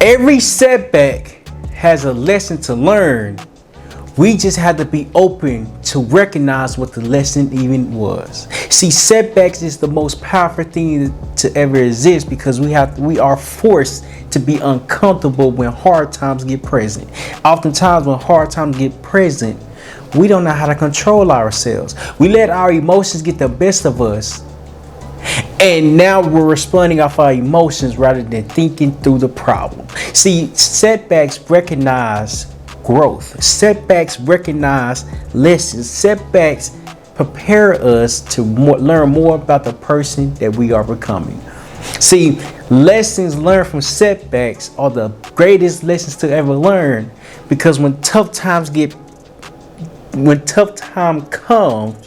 Every setback has a lesson to learn. We just have to be open to recognize what the lesson even was. See, setbacks is the most powerful thing to ever exist because we are forced to be uncomfortable when hard times get present. Oftentimes when hard times get present, we don't know how to control ourselves. We let our emotions get the best of us. And now we're responding off our emotions rather than thinking through the problem. See, setbacks recognize growth. Setbacks recognize lessons. Setbacks prepare us to learn more about the person that we are becoming. See, lessons learned from setbacks are the greatest lessons to ever learn, because when tough time comes,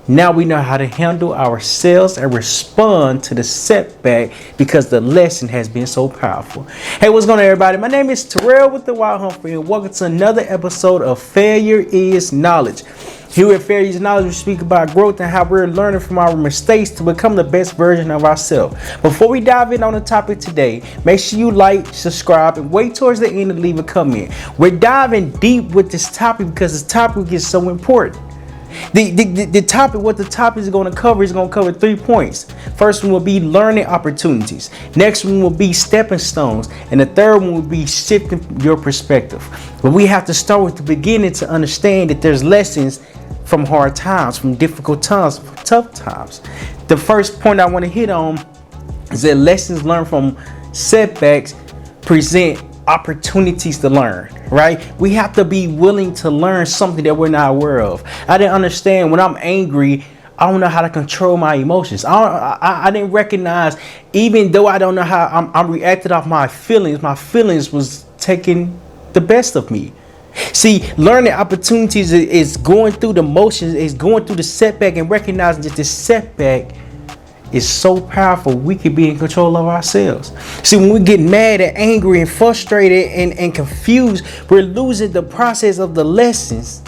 now we know how to handle ourselves and respond to the setback because the lesson has been so powerful. Hey, what's going on, everybody? My name is Terryl with the Humphrey, and welcome to another episode of Failure is Knowledge. Here at Failure is Knowledge, we speak about growth and how we're learning from our mistakes to become the best version of ourselves. Before we dive in on the topic today, make sure you like, subscribe, and wait towards the end to leave a comment. We're diving deep with this topic because this topic is so important. The topic, what the topic is going to cover, is going to cover 3 points. First one will be learning opportunities. Next one will be stepping stones. And the third one will be shifting your perspective. But we have to start with the beginning to understand that there's lessons from hard times, from difficult times, from tough times. The first point I want to hit on is that lessons learned from setbacks present opportunities to learn, right? We have to be willing to learn something that we're not aware of. I didn't understand when I'm angry, I don't know how to control my emotions. I didn't recognize, even though I don't know how I'm reacted off my feelings was taking the best of me. See, learning opportunities is going through the motions, is going through the setback and recognizing that this setback is so powerful, we can be in control of ourselves. See, when we get mad and angry and frustrated and confused, we're losing the process of the lessons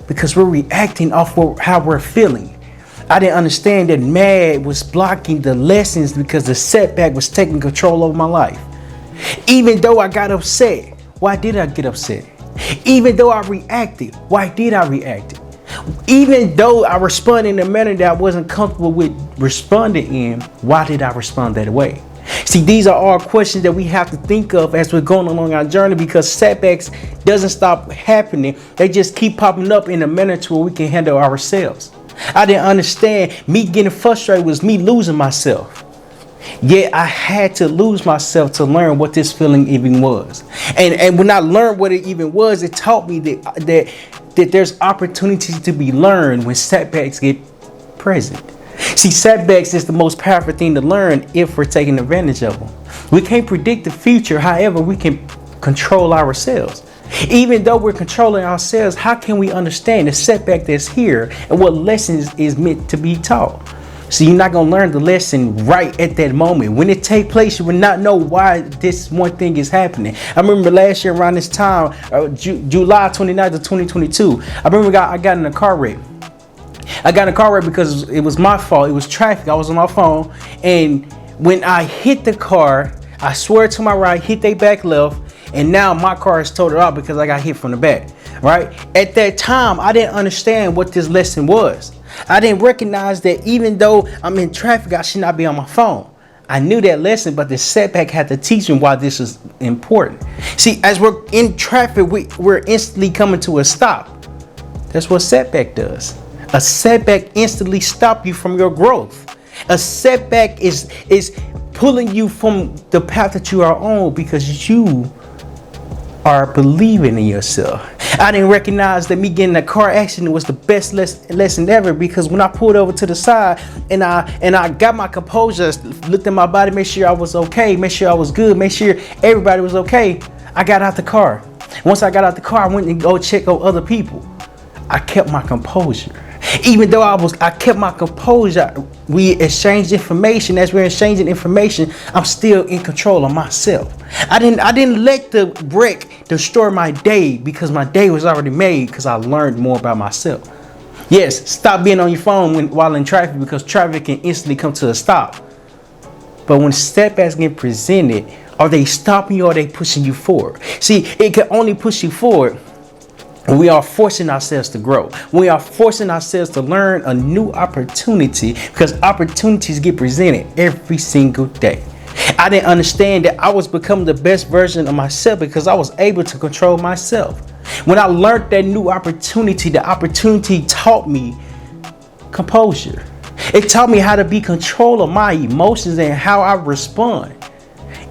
because we're reacting off of how we're feeling. I didn't understand that mad was blocking the lessons because the setback was taking control of my life. Even though I got upset, why did I get upset? Even though I reacted, why did I react? Even though I responded in a manner that I wasn't comfortable with responding in, why did I respond that way? See, these are all questions that we have to think of as we're going along our journey, because setbacks doesn't stop happening. They just keep popping up in a manner to where we can handle ourselves. I didn't understand me getting frustrated was me losing myself. Yet I had to lose myself to learn what this feeling even was. And when I learned what it even was, it taught me that there's opportunities to be learned when setbacks get present. See, setbacks is the most powerful thing to learn if we're taking advantage of them. We can't predict the future. However, we can control ourselves. Even though we're controlling ourselves, how can we understand the setback that's here and what lessons is meant to be taught? So you're not going to learn the lesson right at that moment. When it takes place, you will not know why this one thing is happening. I remember last year around this time, July 29th of 2022, I remember I got in a car wreck. I got in a car wreck because it was my fault. It was traffic. I was on my phone. And when I hit the car, I swear to my right, hit they back left. And now my car is totaled out because I got hit from the back, right? At that time, I didn't understand what this lesson was. I didn't recognize that even though I'm in traffic, I should not be on my phone. I knew that lesson, but the setback had to teach me why this is important. See, as we're in traffic, we're instantly coming to a stop. That's what setback does. A setback instantly stops you from your growth. A setback is pulling you from the path that you are on because you are believing in yourself. I didn't recognize that me getting in a car accident was the best lesson ever, because when I pulled over to the side and I got my composure, looked at my body, made sure I was okay, made sure I was good, made sure everybody was okay, I got out the car. Once I got out the car, I went and go check on other people. I kept my composure. Even though I kept my composure, we exchanged information. As we're exchanging information, I'm still in control of myself. I didn't let the wreck destroy my day, because my day was already made, because I learned more about myself. Yes, stop being on your phone while in traffic, because traffic can instantly come to a stop. But when setbacks get presented, Are they stopping you or are they pushing you forward? See, it can only push you forward when we are forcing ourselves to grow. We are forcing ourselves to learn a new opportunity, because opportunities get presented every single day. I didn't understand that I was becoming the best version of myself because I was able to control myself. When I learned that new opportunity, the opportunity taught me composure. It taught me how to be in control of my emotions and how I respond.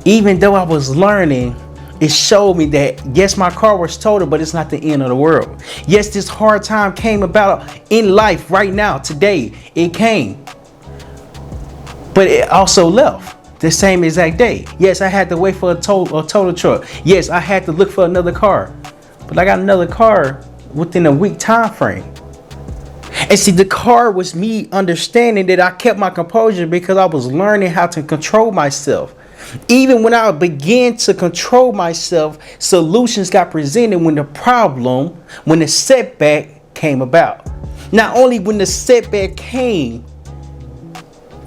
Even though I was learning, it showed me that yes, my car was totaled, but it's not the end of the world. Yes, this hard time came about in life right now, today. It came, but it also left the same exact day. Yes, I had to wait for a total truck. Yes, I had to look for another car, but I got another car within a week time frame. And see, the car was me understanding that I kept my composure because I was learning how to control myself. Even when I began to control myself, solutions got presented when the setback came about. Not only when the setback came,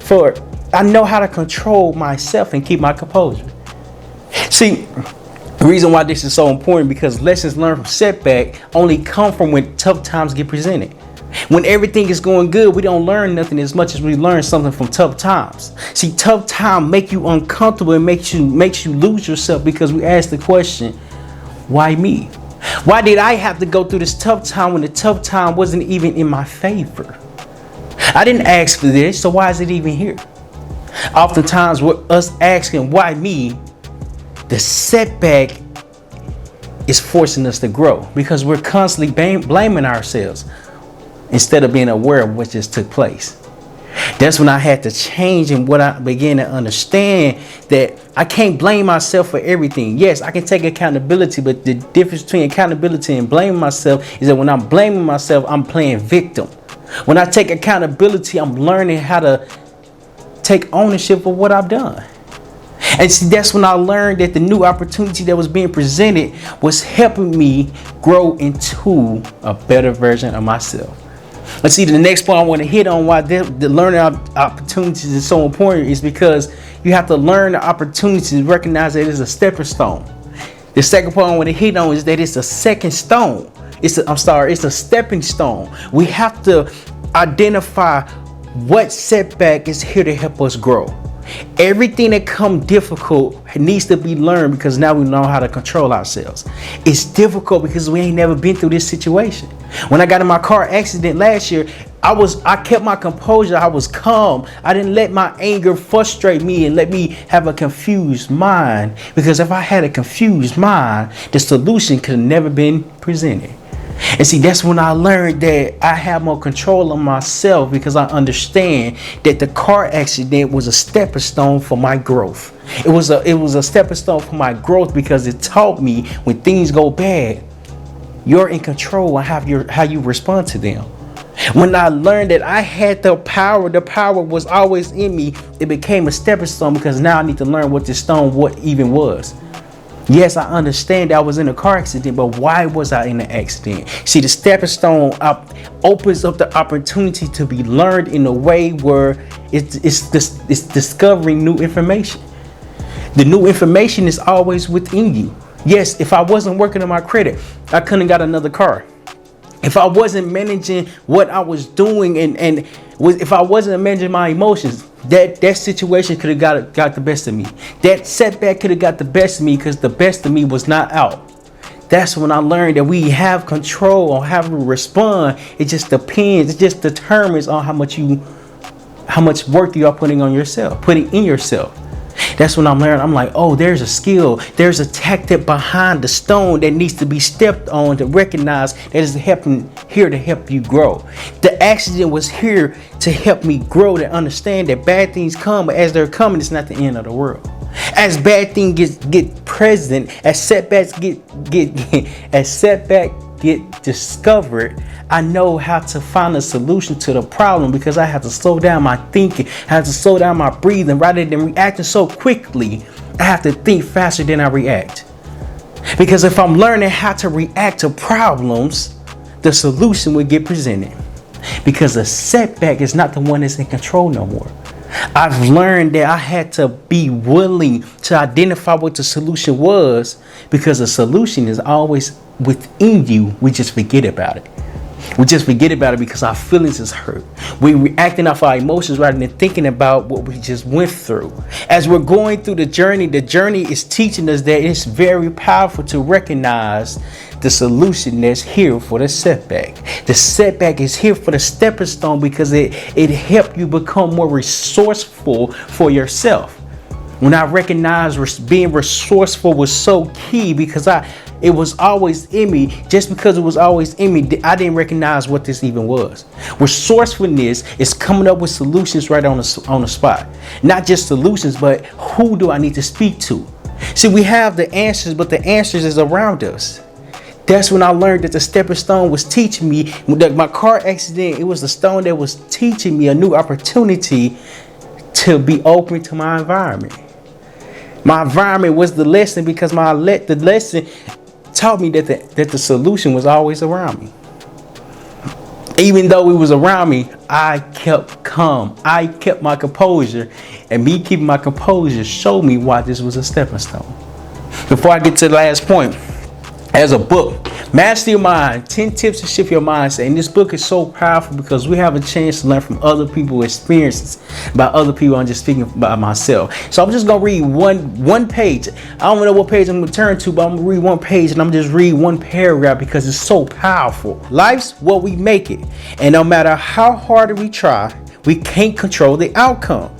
I know how to control myself and keep my composure. See, the reason why this is so important, because lessons learned from setback only come from when tough times get presented. When everything is going good, we don't learn nothing as much as we learn something from tough times. See, tough time make you uncomfortable and makes you lose yourself, because we ask the question, why me? Why did I have to go through this tough time when the tough time wasn't even in my favor? I didn't ask for this, so why is it even here? Oftentimes, with us asking why me, the setback is forcing us to grow, because we're constantly blaming ourselves instead of being aware of what just took place. That's when I had to change, and what I began to understand that I can't blame myself for everything. Yes, I can take accountability, but the difference between accountability and blaming myself is that when I'm blaming myself, I'm playing victim. When I take accountability, I'm learning how to take ownership of what I've done. And see, that's when I learned that the new opportunity that was being presented was helping me grow into a better version of myself. Let's see, the next point I want to hit on why the learning opportunities is so important is because you have to learn the opportunities and recognize that it's a stepping stone. The second point I want to hit on is that it's a second stone. It's a stepping stone. We have to identify what setback is here to help us grow. Everything that comes difficult needs to be learned, because now we know how to control ourselves. It's difficult because we ain't never been through this situation. When I got in my car accident last year, I kept my composure. I was calm. I didn't let my anger frustrate me and let me have a confused mind, because if I had a confused mind, the solution could have never been presented. And see, that's when I learned that I have more control of myself, because I understand that the car accident was a stepping stone for my growth. It was a stepping stone for my growth, because it taught me when things go bad, you're in control of how you respond to them. When I learned that I had the power was always in me, it became a stepping stone, because now I need to learn what even was. Yes, I understand that I was in a car accident, but why was I in an accident? See, the stepping stone opens up the opportunity to be learned in a way where it's discovering new information. The new information is always within you. Yes, if I wasn't working on my credit, I couldn't have got another car. If I wasn't managing what I was doing if I wasn't managing my emotions, that situation could have got the best of me. That setback could have got the best of me, because the best of me was not out. That's when I learned that we have control on how we respond. It just depends. It just determines on how much work you are putting in yourself. That's when I'm learning. I'm like, oh, there's a skill. There's a tactic behind the stone that needs to be stepped on to recognize that is here to help you grow. The accident was here to help me grow, to understand that bad things come, but as they're coming, it's not the end of the world. As bad things get present, as setbacks get discovered, I know how to find a solution to the problem, because I have to slow down my thinking. I have to slow down my breathing. Rather than reacting so quickly, I have to think faster than I react. Because if I'm learning how to react to problems, the solution will get presented. Because a setback is not the one that's in control no more. I've learned that I had to be willing to identify what the solution was, because the solution is always within you. We just forget about it. We just forget about it because our feelings is hurt. We're reacting off our emotions rather than thinking about what we just went through. As we're going through the journey is teaching us that it's very powerful to recognize the solution that's here for the setback. The setback is here for the stepping stone, because it helped you become more resourceful for yourself. When I recognized being resourceful was so key, because it was always in me. Just because it was always in me, I didn't recognize what this even was. Resourcefulness is coming up with solutions right on the spot. Not just solutions, but who do I need to speak to? See, we have the answers, but the answers is around us. That's when I learned that the stepping stone was teaching me. My car accident, it was the stone that was teaching me a new opportunity to be open to my environment. My environment was the lesson, because the lesson taught me that the solution was always around me. Even though it was around me, I kept calm. I kept my composure, and me keeping my composure showed me why this was a stepping stone. Before I get to the last point, as a book, Master Your Mind, 10 Tips to Shift Your Mindset. And this book is so powerful because we have a chance to learn from other people's experiences about other people. I'm just speaking about myself. So I'm just going to read one page. I don't know what page I'm going to turn to, but I'm going to read one page, and I'm just read one paragraph because it's so powerful. Life's what we make it. And no matter how hard we try, we can't control the outcome.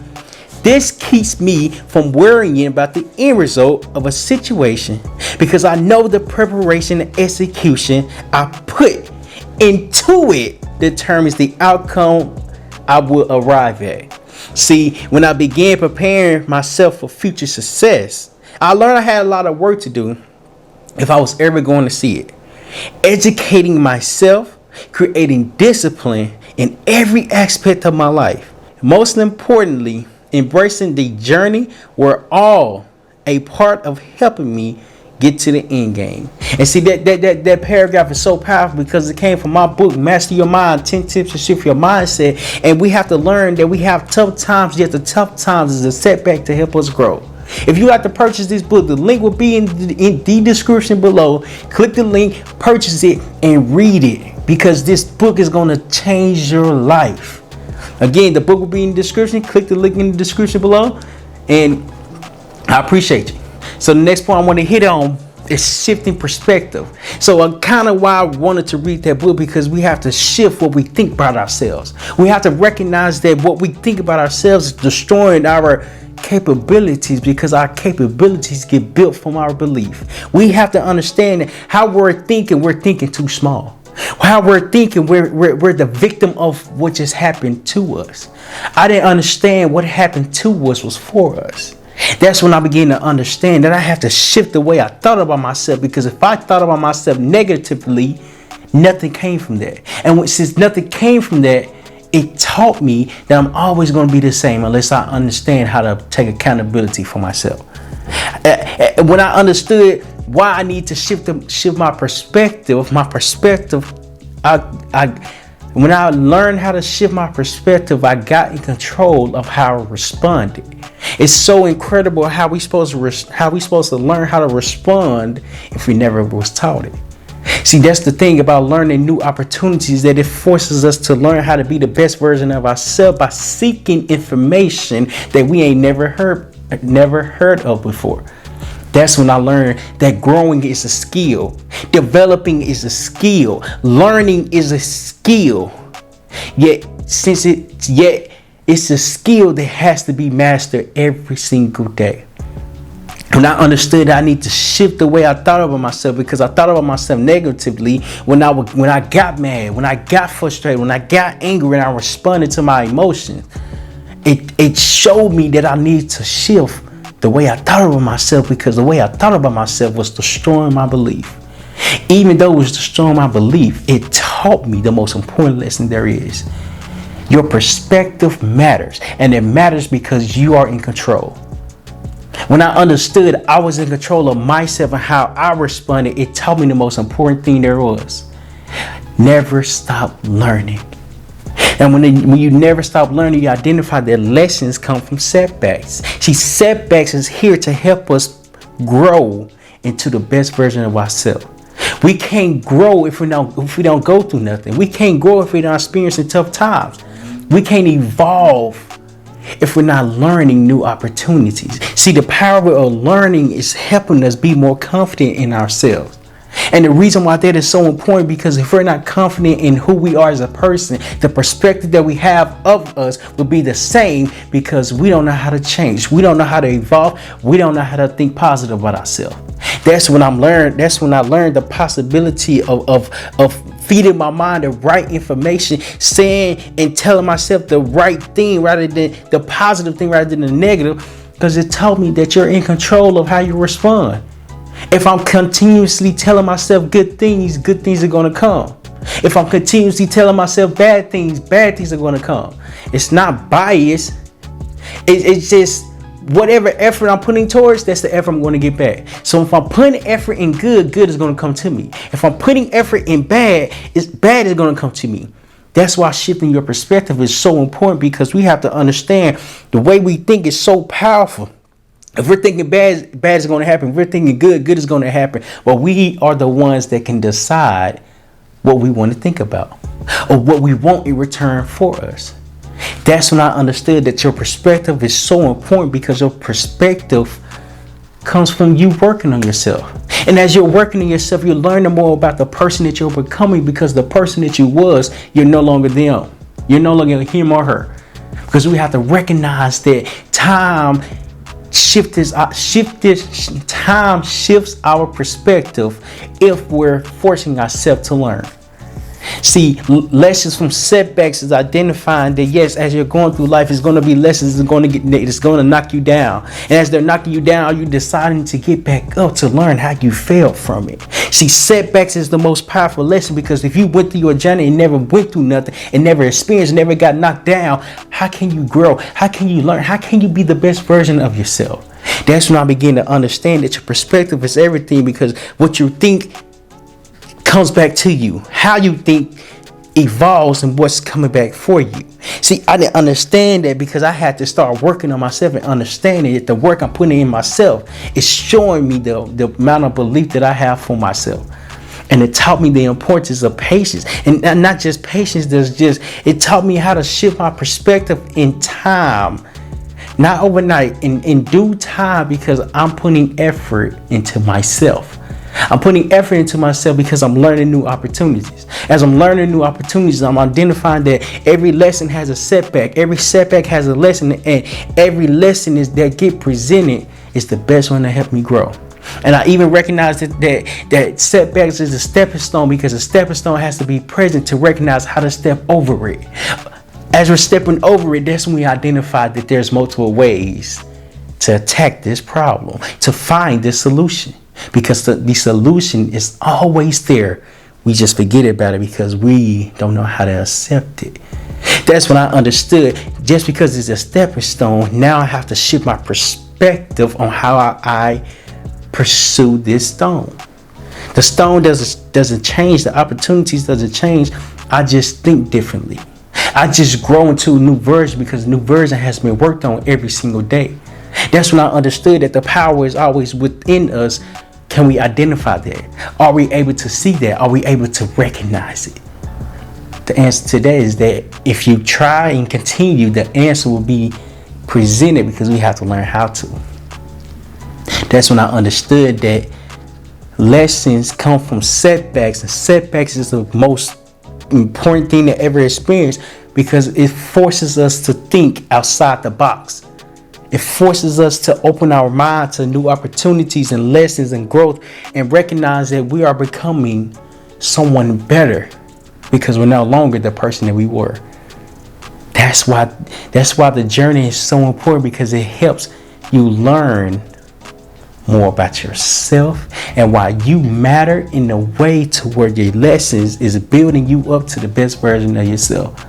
This keeps me from worrying about the end result of a situation, because I know the preparation and execution I put into it determines the outcome I will arrive at. See, when I began preparing myself for future success, I learned I had a lot of work to do if I was ever going to see it. Educating myself, creating discipline in every aspect of my life. Most importantly, embracing the journey were all a part of helping me get to the end game. And see, that paragraph is so powerful because it came from my book, Master Your Mind, 10 Tips to Shift Your Mindset. And we have to learn that we have tough times, yet the tough times is a setback to help us grow. If you like to purchase this book, the link will be in the description below. Click the link, purchase it, and read it, because this book is going to change your life. Again, the book will be in the description. Click the link in the description below, and I appreciate you. So the next point I want to hit on is shifting perspective. So kind of why I wanted to read that book, because we have to shift what we think about ourselves. We have to recognize that what we think about ourselves is destroying our capabilities, because our capabilities get built from our belief. We have to understand that how we're thinking too small. How we're thinking, we're the victim of what just happened to us. I didn't understand what happened to us was for us. That's when I began to understand that I have to shift the way I thought about myself, because if I thought about myself negatively, nothing came from that. And since nothing came from that, it taught me that I'm always going to be the same unless I understand how to take accountability for myself. When I understood why I need to shift my perspective, when I learned how to shift my perspective, I got in control of how I responded. It's so incredible how we supposed to learn how to respond if we never was taught it. See, that's the thing about learning new opportunities, that it forces us to learn how to be the best version of ourselves by seeking information that we ain't never heard of before. That's when I learned that growing is a skill, developing is a skill, learning is a skill. Yet it's a skill that has to be mastered every single day. When I understood I need to shift the way I thought about myself, because I thought about myself negatively when I got mad, when I got frustrated, when I got angry, and I responded to my emotions. It showed me that I need to shift the way I thought about myself, because the way I thought about myself was destroying my belief. Even though it was destroying my belief, it taught me the most important lesson there is. Your perspective matters, and it matters because you are in control. When I understood I was in control of myself and how I responded, it taught me the most important thing there was. Never stop learning. And when you never stop learning, you identify that lessons come from setbacks. See, setbacks is here to help us grow into the best version of ourselves. We can't grow if we don't go through nothing. We can't grow if we're not experiencing tough times. We can't evolve if we're not learning new opportunities. See, the power of learning is helping us be more confident in ourselves. And the reason why that is so important, because if we're not confident in who we are as a person, the perspective that we have of us will be the same, because we don't know how to change. We don't know how to evolve. We don't know how to think positive about ourselves. That's when I learned the possibility of feeding my mind the right information, saying and telling myself the right thing rather than the positive thing rather than the negative, because it taught me that you're in control of how you respond. If I'm continuously telling myself good things are going to come. If I'm continuously telling myself bad things are going to come. It's not bias. It's just whatever effort I'm putting towards, that's the effort I'm going to get back. So if I'm putting effort in good is going to come to me. If I'm putting effort in bad is going to come to me. That's why shifting your perspective is so important, because we have to understand the way we think is so powerful. If we're thinking bad is going to happen. If we're thinking good is going to happen. But we are the ones that can decide what we want to think about or what we want in return for us. That's when I understood that your perspective is so important, because your perspective comes from you working on yourself. And as you're working on yourself, you're learning more about the person that you're becoming, because the person that you was, you're no longer them. You're no longer him or her. Because we have to recognize that time shifts our perspective if we're forcing ourselves to learn. See, lessons from setbacks is identifying that yes, as you're going through life, it's going to be lessons it's going to knock you down. And as they're knocking you down, you're deciding to get back up to learn how you failed from it. See, setbacks is the most powerful lesson, because if you went through your journey and never went through nothing and never experienced, never got knocked down, how can you grow? How can you learn? How can you be the best version of yourself? That's when I begin to understand that your perspective is everything, because what you think comes back to you. How you think evolves and what's coming back for you. See, I didn't understand that because I had to start working on myself and understanding that the work I'm putting in myself is showing me the amount of belief that I have for myself. And it taught me the importance of patience, and not just patience. It taught me how to shift my perspective in time, not overnight, in due time, because I'm putting effort into myself. I'm putting effort into myself because I'm learning new opportunities. As I'm learning new opportunities, I'm identifying that every lesson has a setback. Every setback has a lesson, and every lesson that get presented is the best one to help me grow. And I even recognize that setbacks is a stepping stone, because a stepping stone has to be present to recognize how to step over it. As we're stepping over it, that's when we identify that there's multiple ways to attack this problem, to find this solution. Because the solution is always there. We just forget about it because we don't know how to accept it. That's when I understood, just because it's a stepping stone, now I have to shift my perspective on how I pursue this stone. The stone doesn't change. The opportunities doesn't change. I just think differently. I just grow into a new version, because a new version has been worked on every single day. That's when I understood that the power is always within us. Can we identify that? Are we able to see that? Are we able to recognize it? The answer to that is that if you try and continue, the answer will be presented, because we have to learn how to. That's when I understood that lessons come from setbacks, and setbacks is the most important thing to ever experience, because it forces us to think outside the box. It forces us to open our mind to new opportunities and lessons and growth, and recognize that we are becoming someone better, because we're no longer the person that we were. That's why the journey is so important, because it helps you learn more about yourself and why you matter in a way to where your lessons is building you up to the best version of yourself.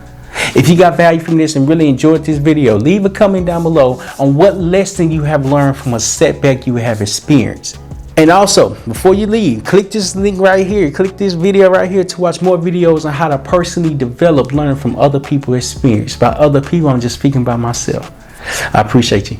If you got value from this and really enjoyed this video, leave a comment down below on what lesson you have learned from a setback you have experienced. And also, before you leave, click this link right here. Click this video right here to watch more videos on how to personally develop, learning from other people's experience. By other people, I'm just speaking by myself. I appreciate you.